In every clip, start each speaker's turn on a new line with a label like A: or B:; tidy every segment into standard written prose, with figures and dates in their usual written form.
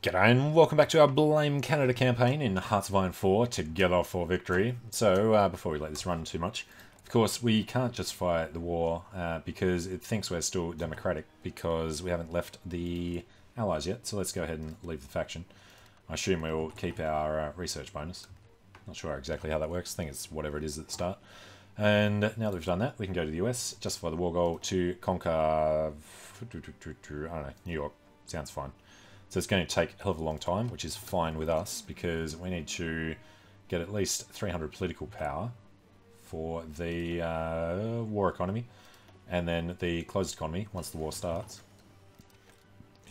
A: G'day and welcome back to our Blame Canada campaign in Hearts of Iron 4, Together for Victory. So, before we let this run too much, of course we can't justify the war because it thinks we're still democratic because we haven't left the Allies yet, so let's go ahead and leave the faction. I assume we'll keep our research bonus. Not sure exactly how that works, I think it's whatever it is at the start. And now that we've done that, we can go to the US, justify the war goal to conquer, I don't know, New York, sounds fine. So it's going to take a hell of a long time, which is fine with us, because we need to get at least 300 political power for the war economy, and then the closed economy once the war starts.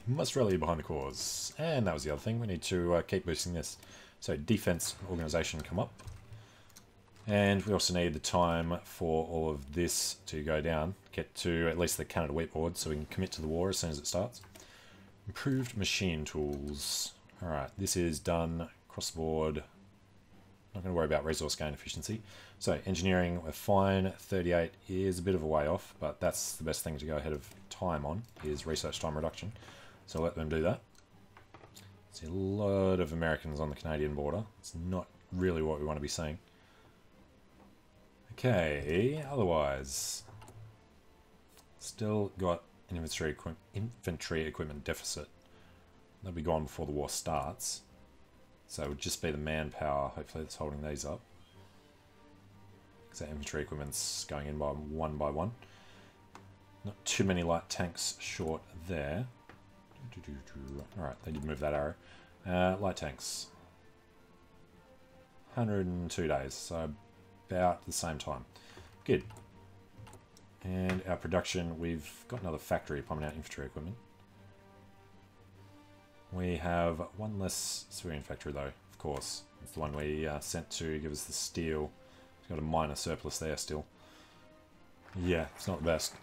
A: Must rally behind the cause. And that was the other thing, we need to keep boosting this. So defense organisation come up. And we also need the time for all of this to go down, get to at least the Canada Wheat Board so we can commit to the war as soon as it starts. Improved machine tools. Alright, this is done across the board. Not going to worry about resource gain efficiency. So, engineering, we're fine. 38 is a bit of a way off, but that's the best thing to go ahead of time on, is research time reduction. So let them do that. See a lot of Americans on the Canadian border. It's not really what we want to be seeing. Okay, otherwise, still got an infantry equipment deficit. That'll be gone before the war starts. So it would just be the manpower, hopefully, that's holding these up. Because that infantry equipment's going in by one. Not too many light tanks short there. Alright, they did move that arrow. Light tanks. 102 days, so about the same time. Good. And our production, we've got another factory pumping out infantry equipment. We have one less civilian factory though, of course. It's the one we sent to give us the steel. It's got a minor surplus there still. Yeah, it's not the best.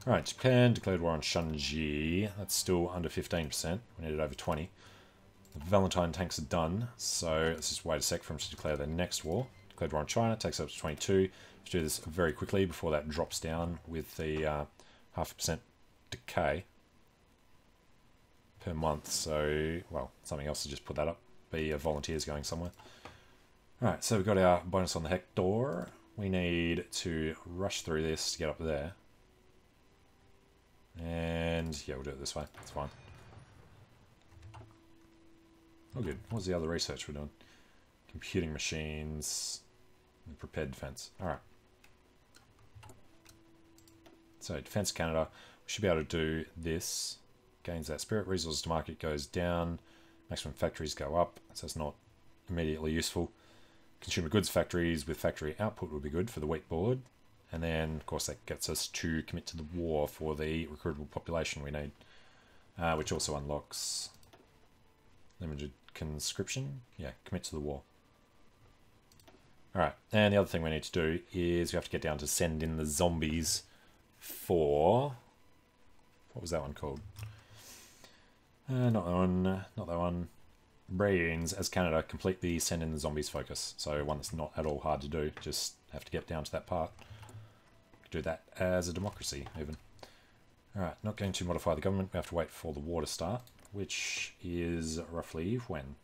A: Alright, Japan declared war on Shanji. That's still under 15%. We needed over 20. The Valentine tanks are done, so let's just wait a sec for them to declare their next war. Declared war on China, takes up to 22. Let's do this very quickly before that drops down with the 0.5% decay per month. So, well, something else to just put that up. Be volunteers going somewhere. Alright, so we've got our bonus on the Hector. We need to rush through this to get up there. And yeah, we'll do it this way. It's fine. Oh good. What was the other research we're doing? Computing machines and prepared defense. Alright. So Defense Canada, we should be able to do this. Gains that spirit. Resources to market goes down. Maximum factories go up. So it's not immediately useful. Consumer goods factories with factory output would be good for the wheat board. And then, of course, that gets us to commit to the war for the recruitable population we need. Which also unlocks limited conscription. Yeah, commit to the war. Alright, and the other thing we need to do is we have to get down to send in the zombies for... What was that one called? Not that one. Not that one. Braaaaains as Canada complete the send in the zombies focus. So one that's not at all hard to do. Just have to get down to that part. Do that as a democracy, even. Alright, not going to modify the government. We have to wait for the war to start, which is roughly when?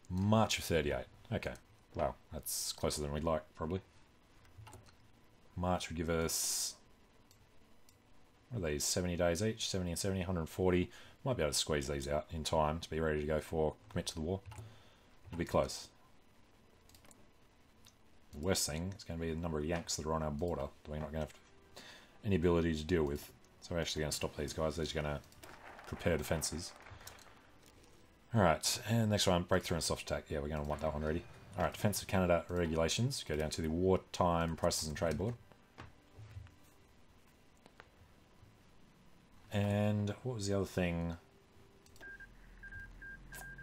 A: March of 38. Okay. Wow, that's closer than we'd like, probably. March would give us... What are these? 70 days each? 70 and 70, 140. Might be able to squeeze these out in time to be ready to go for commit to the war. It'll be close. The worst thing is going to be the number of Yanks that are on our border that we're not going to have any ability to deal with. So we're actually going to stop these guys. They're just going to prepare defences. Alright, and next one, breakthrough and soft attack. Yeah, we're going to want that one ready. Alright, Defence of Canada regulations. Go down to the Wartime Prices and Trade Board. And what was the other thing?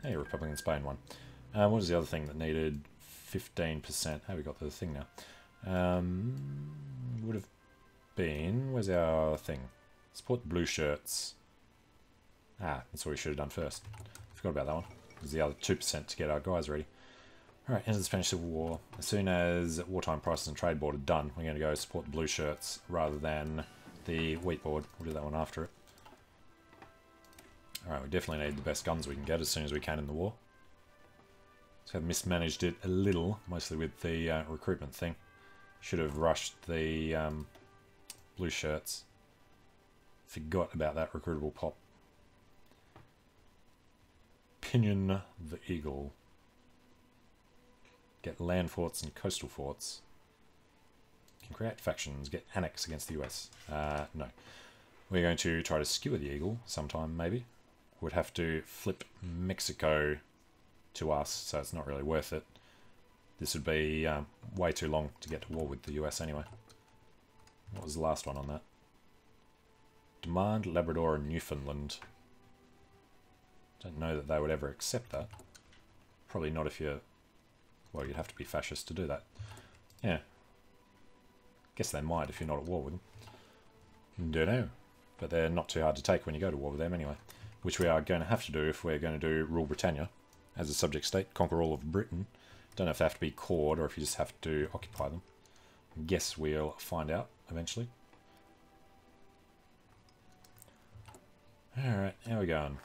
A: Hey, Republican Spain one. What was the other thing that needed 15%? How we got the thing now? Would have been... Where's our thing? Support the blue shirts. Ah, that's what we should have done first. Forgot about that one. It was the other 2% to get our guys ready. Alright, end of the Spanish Civil War. As soon as Wartime Prices and Trade Board are done, we're going to go support the blue shirts rather than the wheat board. We'll do that one after it. Alright, we definitely need the best guns we can get as soon as we can in the war. So I've mismanaged it a little, mostly with the recruitment thing. Should have rushed the blue shirts. Forgot about that recruitable pop. Pinion the Eagle. Get land forts and coastal forts. Can create factions. Get annex against the US. No. We're going to try to skewer the Eagle sometime, maybe. Would have to flip Mexico to us, so it's not really worth it. This would be way too long to get to war with the US anyway. What was the last one on that? Demand Labrador and Newfoundland. Don't know that they would ever accept that. Probably not if you're... Well, you'd have to be fascist to do that. Yeah. Guess they might if you're not at war with them. Don't know. But they're not too hard to take when you go to war with them anyway. Which we are going to have to do if we're going to do rule Britannia as a subject state. Conquer all of Britain. Don't know if they have to be cored or if you just have to occupy them. Guess we'll find out eventually. Alright, how are we going?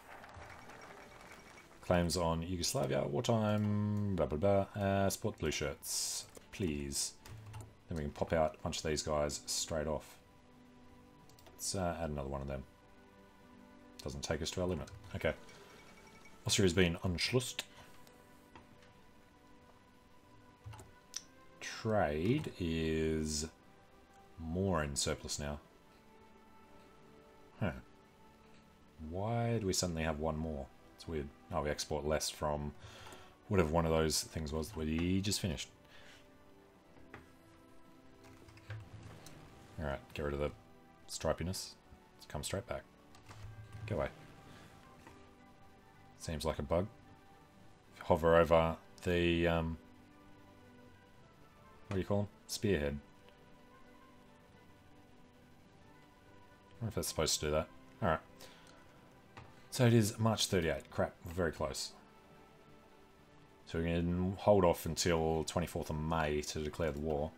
A: Claims on Yugoslavia, wartime, blah blah blah. Support blue shirts, please. Then we can pop out a bunch of these guys straight off. Let's add another one of them. Doesn't take us to our limit. Okay. Austria has been unschlussed. Trade is more in surplus now. Huh. Why do we suddenly have one more? It's weird. Oh, we export less from whatever one of those things was that we just finished. Alright, get rid of the stripiness. Let's come straight back. Go away. Seems like a bug. If you hover over the, what do you call them? Spearhead. I wonder if that's supposed to do that. Alright. So it is March 38. Crap, we're very close. So we can hold off until 24th of May to declare the war.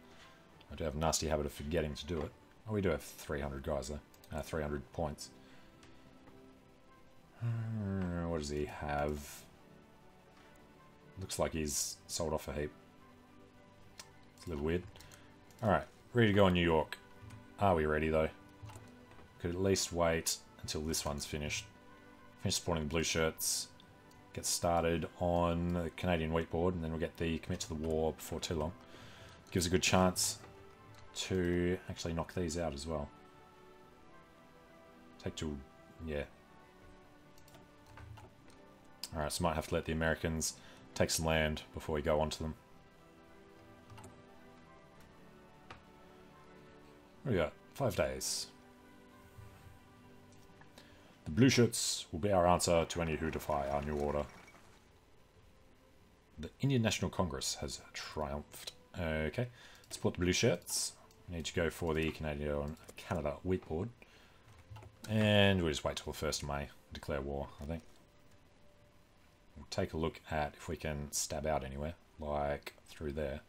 A: I do have a nasty habit of forgetting to do it. Oh, we do have 300 guys though. 300 points. What does he have? Looks like he's sold off a heap. It's a little weird. Alright, ready to go on New York. Are we ready though? Could at least wait until this one's finished. Finish supporting the blue shirts. Get started on the Canadian wheat board, and then we'll get the commit to the war before too long. Gives a good chance to actually knock these out as well. Take to... yeah. Alright, so might have to let the Americans take some land before we go on to them. What do we got? 5 days. The blue shirts will be our answer to any who defy our new order. The Indian National Congress has triumphed. Okay, support the blue shirts. We need to go for the Canada wheat board. And we'll just wait till the 1st of May and declare war, I think. We'll take a look at if we can stab out anywhere, like through there.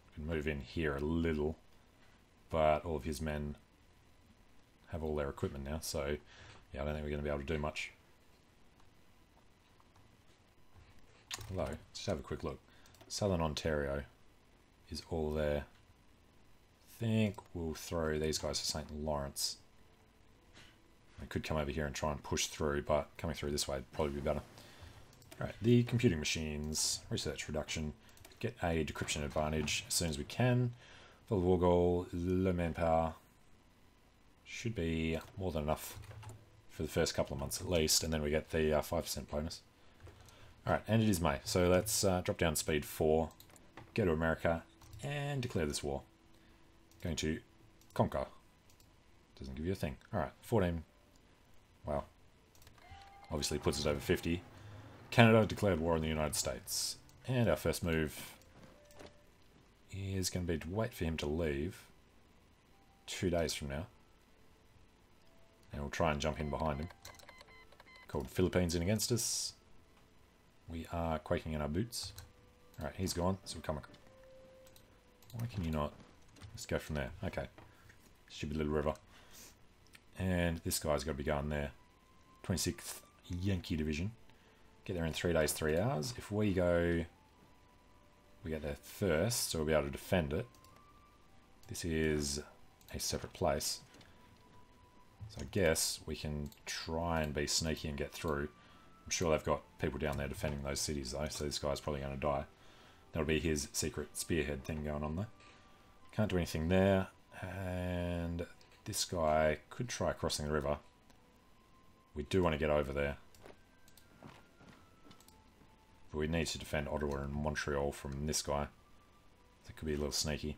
A: We can move in here a little, but all of his men have all their equipment now, so yeah, I don't think we're going to be able to do much. Although, let's have a quick look. Southern Ontario is all there. I think we'll throw these guys to St. Lawrence. I could come over here and try and push through, but coming through this way would probably be better. Alright, the computing machines, research reduction, get a decryption advantage as soon as we can. For the war goal, low manpower. Should be more than enough for the first couple of months at least, and then we get the 5% bonus. Alright, and it is May, so let's drop down speed 4, go to America, and declare this war. Going to conquer. Doesn't give you a thing. Alright, 14. Wow. Obviously puts us over 50. Canada declared war on the United States. And our first move is going to be to wait for him to leave 2 days from now. And we'll try and jump in behind him. Called Philippines in against us. We are quaking in our boots. Alright, he's gone, so we'll come. Why can you not? Let's go from there. Okay. Stupid little river. And this guy's got to be going there. 26th Yankee Division. Get there in 3 days, 3 hours. If we go... We get there first, so we'll be able to defend it. This is a separate place. So I guess we can try and be sneaky and get through. I'm sure they've got people down there defending those cities though, so this guy's probably going to die. That'll be his secret spearhead thing going on there. Can't do anything there. And this guy could try crossing the river. We do want to get over there. But we need to defend Ottawa and Montreal from this guy. That could be a little sneaky.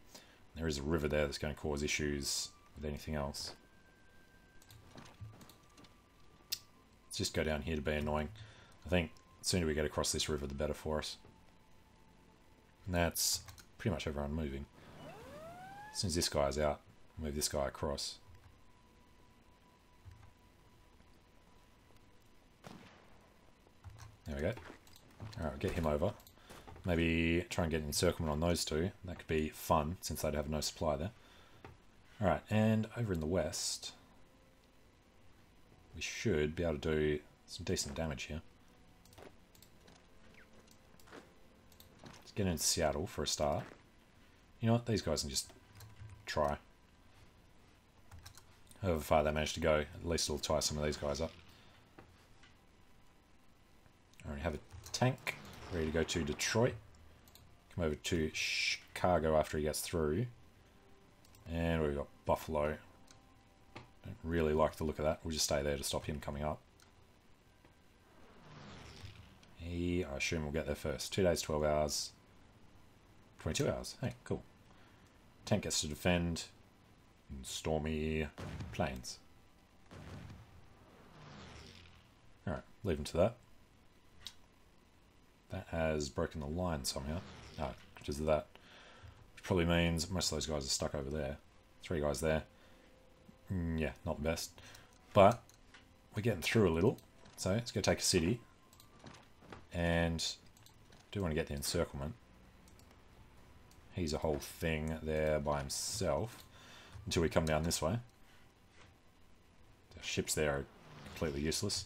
A: There is a river there that's going to cause issues with anything else. Let's just go down here to be annoying. I think the sooner we get across this river, the better for us. And that's pretty much everyone moving. As soon as this guy's out, move this guy across. There we go. Alright, get him over. Maybe try and get an encirclement on those two. That could be fun, since they'd have no supply there. Alright, and over in the west, we should be able to do some decent damage here. Let's get into Seattle for a start. You know what, these guys can just try. However far they manage to go, at least it'll tie some of these guys up. Alright, have a tank ready to go to Detroit. Come over to Chicago after he gets through. And we've got Buffalo. Don't really like the look of that. We'll just stay there to stop him coming up. I assume we'll get there first. 2 days, 12 hours. 22 hours. Hey, cool. Tank gets to defend in stormy plains. Alright, leave him to that. That has broken the line somehow. No, because of that. Which probably means most of those guys are stuck over there. 3 guys there. Yeah, not the best. But we're getting through a little. So let's go take a city. And do want to get the encirclement. He's a whole thing there by himself. Until we come down this way. The ships there are completely useless.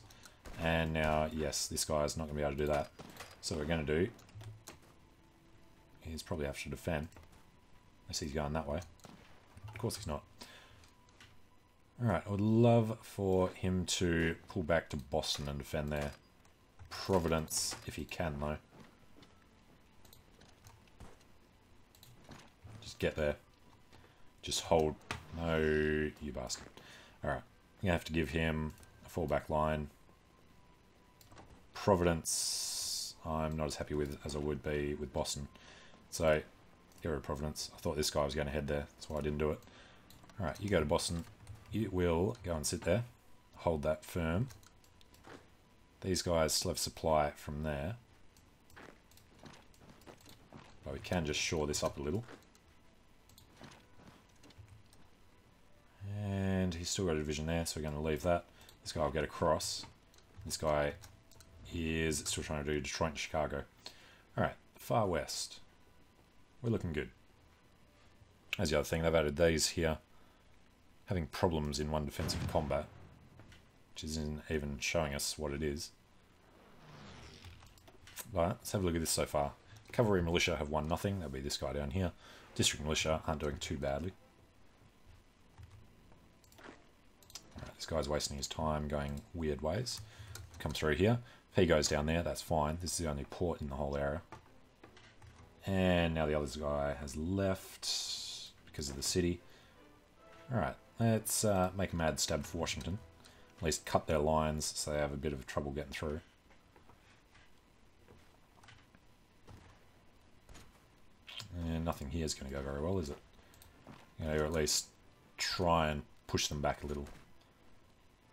A: And now, yes, this guy's not going to be able to do that. So what we're going to do is probably have to defend. Unless he's going that way. Of course he's not. Alright, I would love for him to pull back to Boston and defend there. Providence, if he can though. Just get there. Just hold. No, you bastard. Alright, I'm going to have to give him a fallback line. Providence, I'm not as happy with as I would be with Boston. So, get rid of Providence. I thought this guy was going to head there. That's why I didn't do it. Alright, you go to Boston. You will go and sit there. Hold that firm. These guys still have supply from there. But we can just shore this up a little. And he's still got a division there, so we're going to leave that. This guy will get across. This guy is still trying to do Detroit and Chicago. Alright, far west. We're looking good. As the other thing, they've added these here. Having problems in one defensive combat. Which isn't even showing us what it is. Right, let's have a look at this so far. Cavalry Militia have won nothing. That'll be this guy down here. District Militia aren't doing too badly. Alright, this guy's wasting his time going weird ways. Come through here. If he goes down there, that's fine. This is the only port in the whole area. And now the other guy has left because of the city. Alright, let's make a mad stab for Washington. At least cut their lines so they have a bit of trouble getting through. And nothing here is going to go very well, is it? You know, or at least try and push them back a little.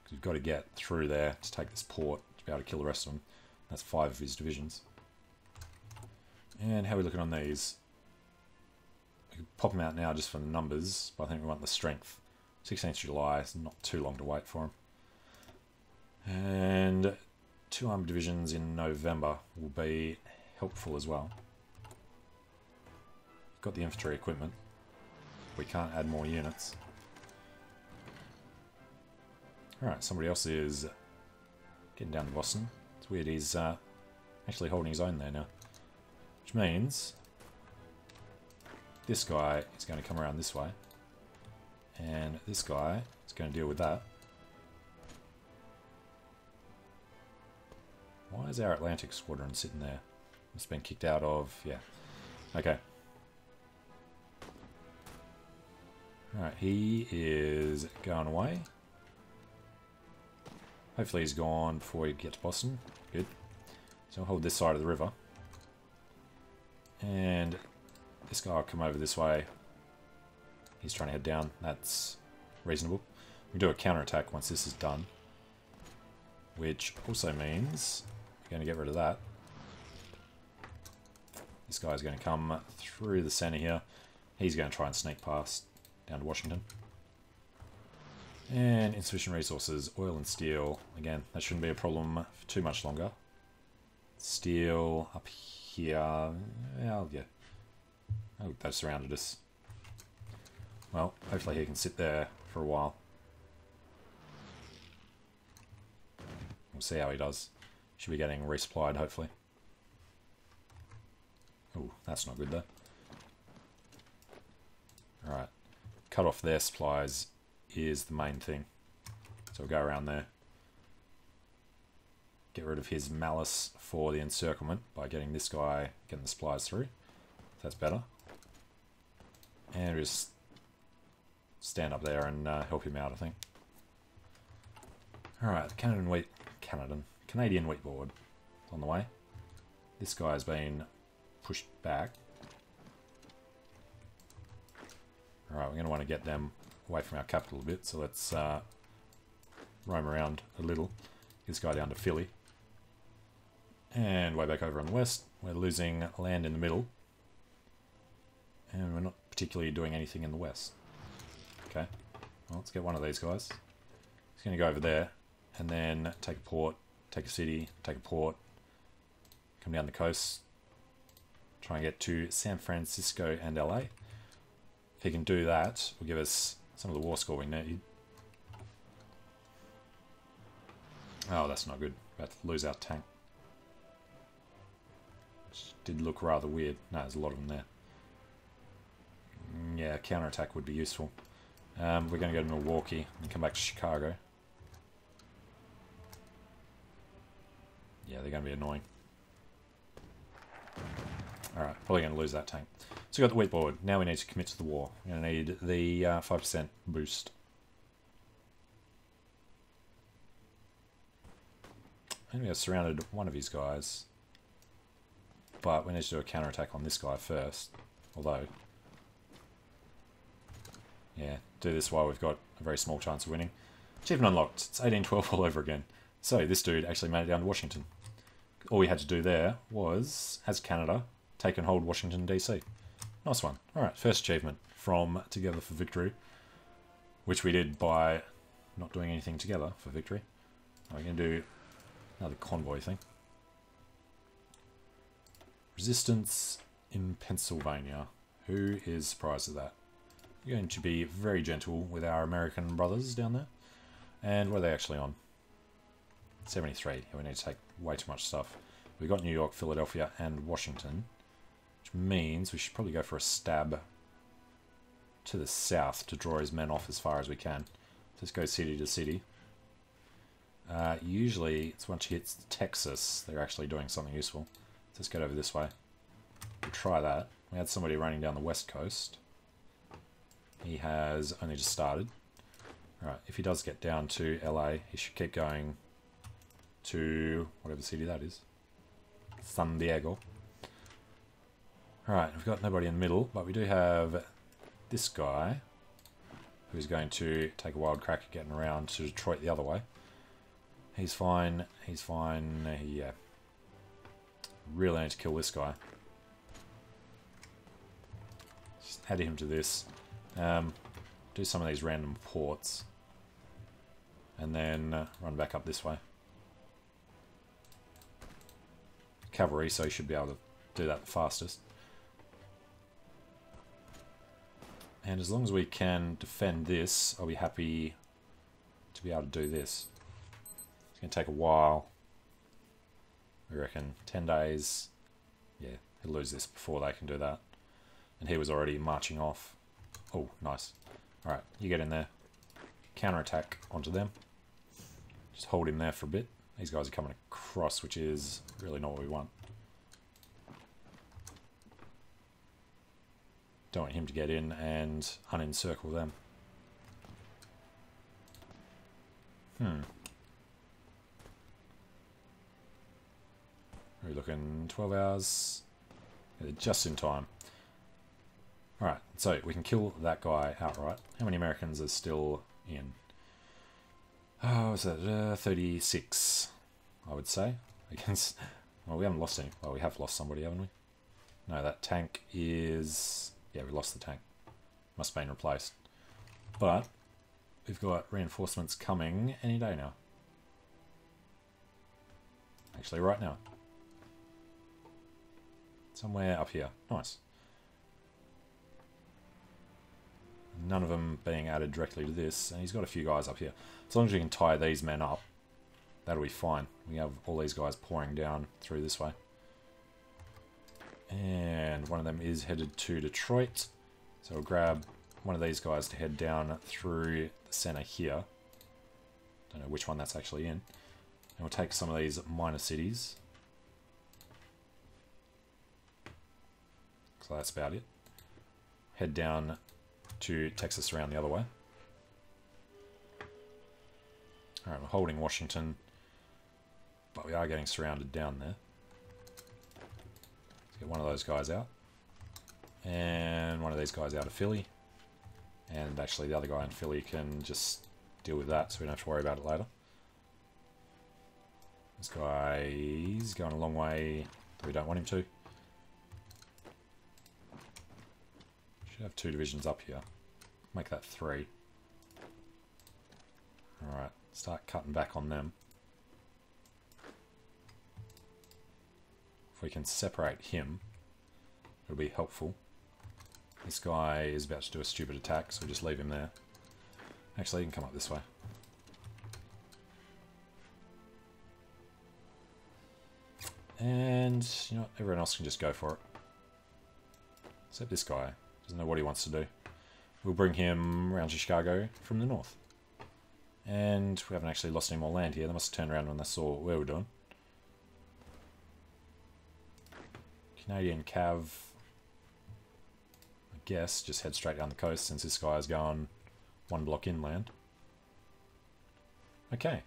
A: Because we've got to get through there to take this port to be able to kill the rest of them. That's 5 of his divisions. And how are we looking on these? We could pop them out now just for the numbers, but I think we want the strength. 16th July is not too long to wait for them. And 2 armored divisions in November will be helpful as well. Got the infantry equipment. We can't add more units. Alright, somebody else is getting down to Boston. It's weird, he's actually holding his own there now. Which means this guy is going to come around this way. And this guy is going to deal with that. Why is our Atlantic squadron sitting there? It's been kicked out of... yeah. Okay. Alright, he is going away. Hopefully he's gone before we get to Boston. Good. So I'll hold this side of the river. And this guy will come over this way. He's trying to head down. That's reasonable. We do a counterattack once this is done. Which also means we're going to get rid of that. This guy's going to come through the center here. He's going to try and sneak past down to Washington. And insufficient resources, oil and steel. Again, that shouldn't be a problem for too much longer. Steel up here. Well, yeah. Oh, they've surrounded us. Well, hopefully he can sit there for a while. We'll see how he does. Should be getting resupplied, hopefully. Oh, that's not good though. Alright. Cut off their supplies is the main thing. So we'll go around there. Get rid of his malice for the encirclement by getting this guy, getting the supplies through. That's better. And we just stand up there and help him out, I think. Alright, Canadian wheat board on the way. This guy's been pushed back. Alright, we're going to want to get them away from our capital a bit, so let's roam around a little. Get this guy down to Philly. And way back over on the west, we're losing land in the middle. And we're not particularly doing anything in the west. Okay, well, let's get one of these guys. He's going to go over there, and then take a port, take a city, take a port, come down the coast, try and get to San Francisco and LA. If he can do that, will give us some of the war score we need. Oh, that's not good. About to lose our tank. Which did look rather weird. No, there's a lot of them there. Yeah, counterattack would be useful. We're going to go to Milwaukee and come back to Chicago. Yeah, they're going to be annoying. Alright, probably going to lose that tank. So we've got the wheat board. Now we need to commit to the war. We're going to need the 5% boost. And we have surrounded one of his guys. But we need to do a counterattack on this guy first. Although... yeah, do this while we've got a very small chance of winning. Achievement unlocked. It's 1812 all over again. So this dude actually made it down to Washington. All we had to do there was, as Canada, take and hold Washington D.C. Nice one. Alright, first achievement from Together for Victory. Which we did by not doing anything together for victory. We're going to do another convoy thing. Resistance in Pennsylvania. Who is surprised at that? We're going to be very gentle with our American brothers down there. And what are they actually on? 73. Yeah, we need to take way too much stuff. We've got New York, Philadelphia, and Washington. Which means we should probably go for a stab to the south to draw his men off as far as we can. Just go city to city. Usually, it's once he hits Texas, they're actually doing something useful. Let's get over this way. We'll try that. We had somebody running down the west coast. He has only just started. Alright, if he does get down to LA, he should keep going to whatever city that is. San Diego. Alright, we've got nobody in the middle, but we do have this guy who's going to take a wild crack at getting around to Detroit the other way. He's fine, yeah. Really need to kill this guy. Just add him to this. Do some of these random ports. And then run back up this way. Cavalry, so you should be able to do that the fastest. And as long as we can defend this, I'll be happy to be able to do this. It's going to take a while. We reckon 10 days. Yeah, he'll lose this before they can do that. And he was already marching off. Oh, nice. Alright, you get in there. Counter-attack onto them. Just hold him there for a bit. These guys are coming across, which is really not what we want. Don't want him to get in and unencircle them. We're looking 12 hours. Yeah, just in time. Alright, so we can kill that guy outright. How many Americans are still in? Oh, is that 36, I would say. Against, well, we haven't lost any. Well, we have lost somebody, haven't we? No, that tank is... Yeah, we lost the tank. Must have been replaced. But we've got reinforcements coming any day now. Actually, right now. Somewhere up here. Nice. None of them being added directly to this. And he's got a few guys up here. As long as we can tie these men up, that'll be fine. We have all these guys pouring down through this way. And one of them is headed to Detroit. So we'll grab one of these guys to head down through the center here. Don't know which one that's actually in. And we'll take some of these minor cities. So that's about it. Head down to Texas around the other way. Alright, we're holding Washington, but we are getting surrounded down there. Let's get one of those guys out. And one of these guys out of Philly. And actually the other guy in Philly can just deal with that, so we don't have to worry about it later. This guy is going a long way that we don't want him to. Should have 2 divisions up here. Make that 3. Alright, start cutting back on them. If we can separate him, it'll be helpful. This guy is about to do a stupid attack, so we just leave him there. Actually, you can come up this way. And, you know what, everyone else can just go for it. Except this guy. Doesn't know what he wants to do. We'll bring him around to Chicago from the north. And we haven't actually lost any more land here. They must have turned around when they saw what we were doing. Canadian Cav, I guess, just head straight down the coast since this guy is going 1 block inland. Okay.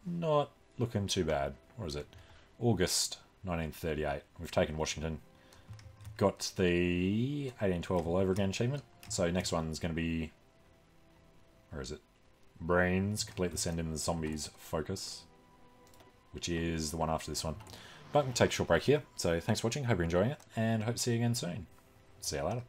A: Not looking too bad. What is it? August 1938. We've taken Washington. Got the 1812 all over again achievement. So next one's going to be... Where is it? Braaaaains. Complete the Send in the Zombies focus. Which is the one after this one. But we'll take a short break here. So thanks for watching. Hope you're enjoying it. And hope to see you again soon. See you later.